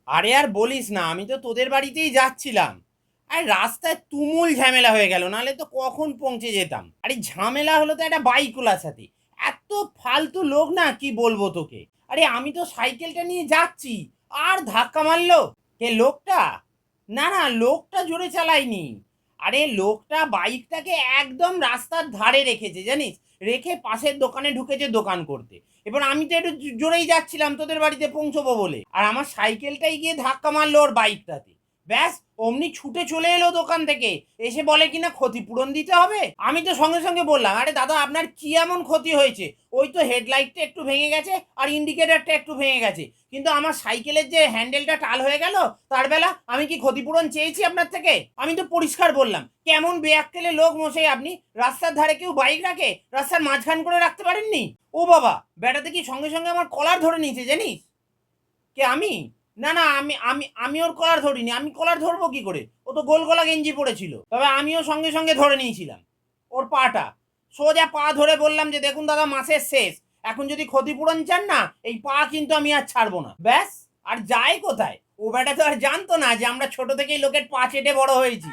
আরে আর বলিস না, আমি তো তোদের বাড়িতেই যাচ্ছিলাম। আর রাস্তায় তুমুল ঝামেলা হয়ে গেল, নাহলে তো কখন পৌঁছে যেতাম। আরে ঝামেলা হলো তো একটা বাইকওয়ালার সাথে। এত ফালতু লোক না, কি বলবো তোকে। আরে আমি তো সাইকেলটা নিয়ে যাচ্ছি, আর ধাক্কা মারলো। কে লোকটা? না না, লোকটা জোরে চালায়নি। আরে লোকটা বাইকটাকে একদম রাস্তার ধারে রেখেছে জানিস, রেখে পাশের দোকানে ঢুকেছে দোকান করতে। এবার আমি তো একটু জোরেই যাচ্ছিলাম তোদের বাড়িতে পৌঁছবো বলে, আর আমার সাইকেলটাই গিয়ে ধাক্কা মারলো ওর বাইকটাতে। ব্যাস, অমনি ছুটে চলে এলো দোকান থেকে। এসে বলে কিনা ক্ষতিপূরণ দিতে হবে। আমি তো সঙ্গে সঙ্গে বললাম, আরে দাদা আপনার কি এমন ক্ষতি হয়েছে? ওই তো হেডলাইটটা একটু ভেঙে গেছে আর ইন্ডিকেটরটা একটু ভেঙে গেছে, কিন্তু আমার সাইকেলের যে হ্যান্ডেলটা টাল হয়ে গেল, তার বেলা আমি কি ক্ষতিপূরণ চেয়েছি আপনার থেকে? আমি তো পরিষ্কার বললাম, কেমন বেয়াক্কেলে লোক মশাই আপনি। রাস্তার ধারে কেউ বাইক রাখে, রাস্তার মাঝখান করে রাখতে পারেননি? ও বাবা, বেটাতে কি সঙ্গে সঙ্গে আমার কলার ধরে নিয়েছে জানিস। কে আমি? না না, আমি ওর কলার ধরিনি। আমি কলার ধরবো কি করে? ও তো গোল গলা গেঞ্জি পড়েছিল। তবে আমিও সঙ্গে সঙ্গে ধরে নিয়েছিলাম ওর পাটা। সোজা পা ধরে বললাম যে দেখুন দাদা, মাসের শেষ, এখন যদি ক্ষতিপূরণ চান না, এই পা কিন্তু আমি আর ছাড়বো না। ব্যাস। আর যায় কোথায়? ও বেটা তো আর জানতো না যে আমরা ছোট থেকেই লোকের পা চেটে বড় হয়েছি।